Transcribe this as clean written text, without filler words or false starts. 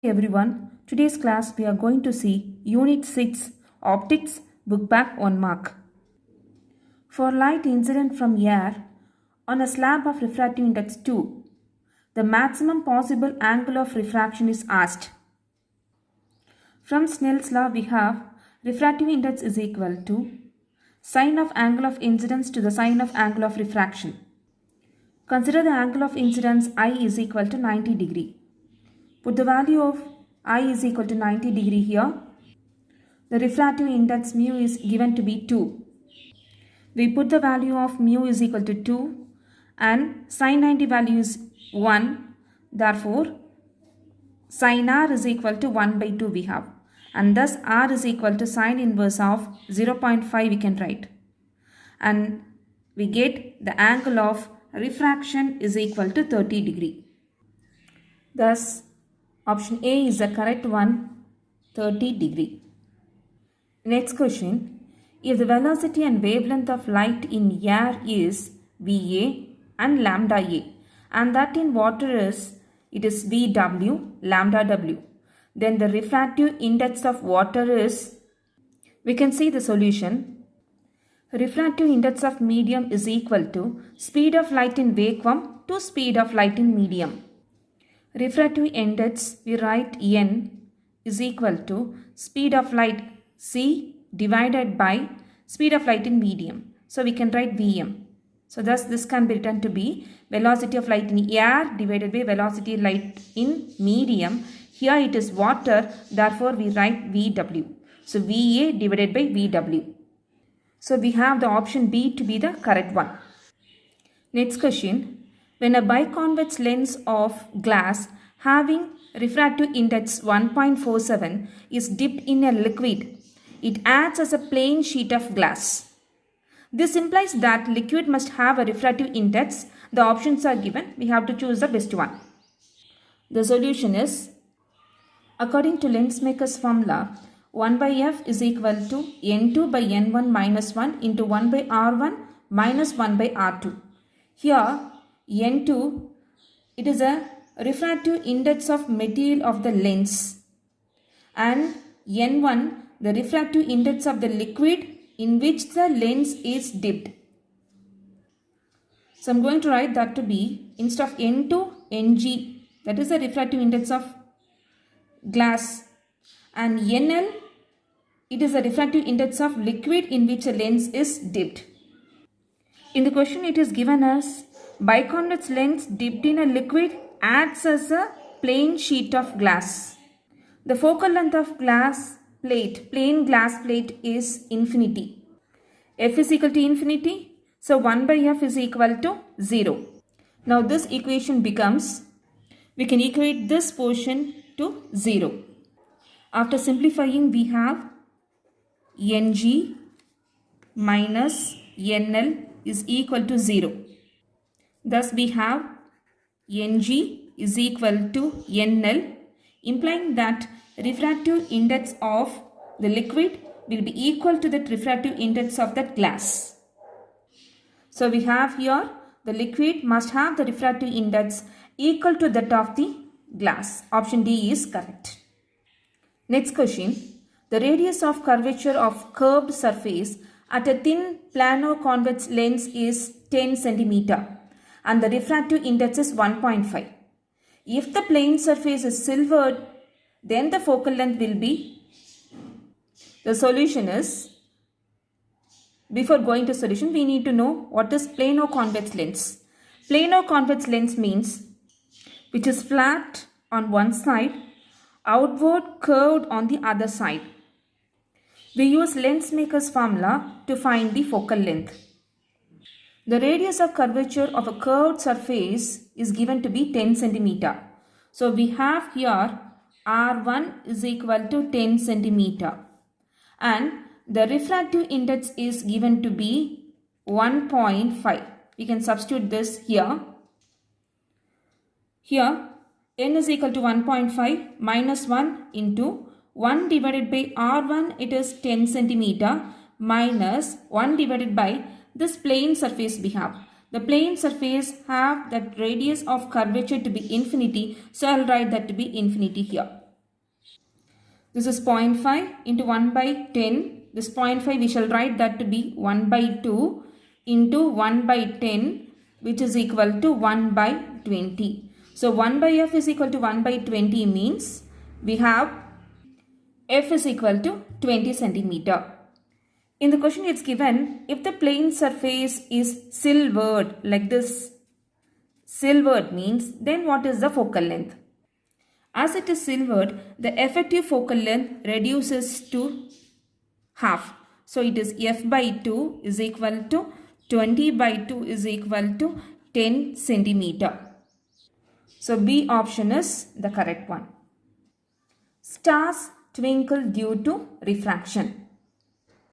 Everyone, today's class we are going to see Unit 6 Optics Book Back 1 mark. For light incident from air on a slab of refractive index 2, the maximum possible angle of refraction is asked. From Snell's law we have refractive index is equal to sine of angle of incidence to the sine of angle of refraction. Consider the angle of incidence I is equal to 90 degree. Put the value of I is equal to 90 degree here. The refractive index mu is given to be 2. We put the value of mu is equal to 2 and sin 90 value is 1. Therefore, sin r is equal to 1 by 2 we have. And thus r is equal to sine inverse of 0.5 we can write. And we get the angle of refraction is equal to 30 degree. Thus, option A is the correct one, 30 degree. Next question. If the velocity and wavelength of light in air is VA and lambda A and that in water is VW lambda W, then the refractive index of water is, we can see the solution. Refractive index of medium is equal to speed of light in vacuum to speed of light in medium. Refractive index, we write N is equal to speed of light C divided by speed of light in medium. So we can write Vm. So thus this can be written to be velocity of light in air divided by velocity of light in medium. Here it is water, therefore we write Vw. So Va divided by Vw. So we have the option B to be the correct one. Next question. When a biconvex lens of glass having refractive index 1.47 is dipped in a liquid, it acts as a plain sheet of glass. This implies that liquid must have a refractive index. The options are given. We have to choose the best one. The solution is, according to lensmaker's formula, 1 by f is equal to n2 by n1 minus 1 into 1 by r1 minus 1 by r2. Here, N2, it is a refractive index of material of the lens, and N1, the refractive index of the liquid in which the lens is dipped. So I am going to write that to be, instead of N2, Ng, that is the refractive index of glass, and NL, it is the refractive index of liquid in which a lens is dipped. In the question it is given as biconvex lens dipped in a liquid acts as a plain sheet of glass. The focal length of plain glass plate is infinity. F is equal to infinity. So 1 by F is equal to 0. Now this equation becomes, we can equate this portion to 0. After simplifying we have Ng minus NL is equal to 0. Thus we have Ng is equal to NL, implying that refractive index of the liquid will be equal to the refractive index of that glass. So we have here the liquid must have the refractive index equal to that of the glass. Option D is correct. Next question. The radius of curvature of curved surface at a thin plano convex lens is 10 cm. And the refractive index is 1.5. If the plane surface is silvered, then the focal length will be, the solution is, before going to solution, we need to know what is plano-convex lens. Plano-convex lens means which is flat on one side, outward curved on the other side. We use lensmaker's formula to find the focal length. The radius of curvature of a curved surface is given to be 10 cm. So we have here R1 is equal to 10 cm. And the refractive index is given to be 1.5. We can substitute this here. Here n is equal to 1.5 minus 1 into 1 divided by R1, it is 10 cm, minus 1 divided by this plane surface we have. The plane surface have that radius of curvature to be infinity, so I will write that to be infinity here. This is 0.5 into 1 by 10. This 0.5 we shall write that to be 1 by 2 into 1 by 10, which is equal to 1 by 20. So 1 by f is equal to 1 by 20 means we have f is equal to 20 centimeter. In the question it's given, if the plane surface is silvered like this, silvered means then what is the focal length? As it is silvered, the effective focal length reduces to half. So it is f by 2 is equal to 20 by 2 is equal to 10 centimeter. So B option is the correct one. Stars twinkle due to refraction.